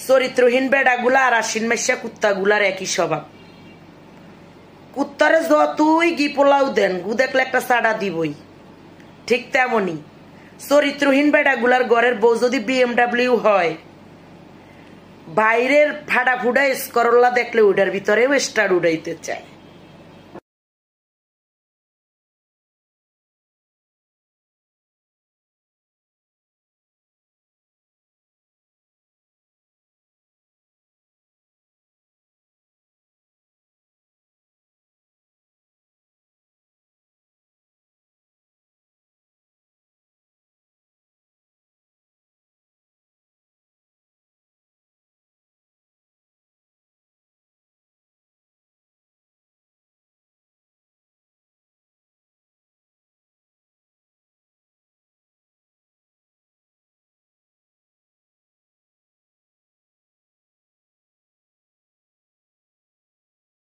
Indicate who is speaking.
Speaker 1: চরিত্রহীন বেড়াগুলা আর আশ্বিন Masia কুত্তাগুলার একই স্বভাব। কুত্তারে যতই গি পোলাও দেন গু দেখলে একটা চাড়া দিবই, ঠিক তেমনই চরিত্রহীন বেড়াগুলার ঘরের বউ যদি BMW হয়, বাইরের ফাডা ফুডা স্করল্লা দেখলে ওটার ভিতরেও স্টার উড়াইতে চায়।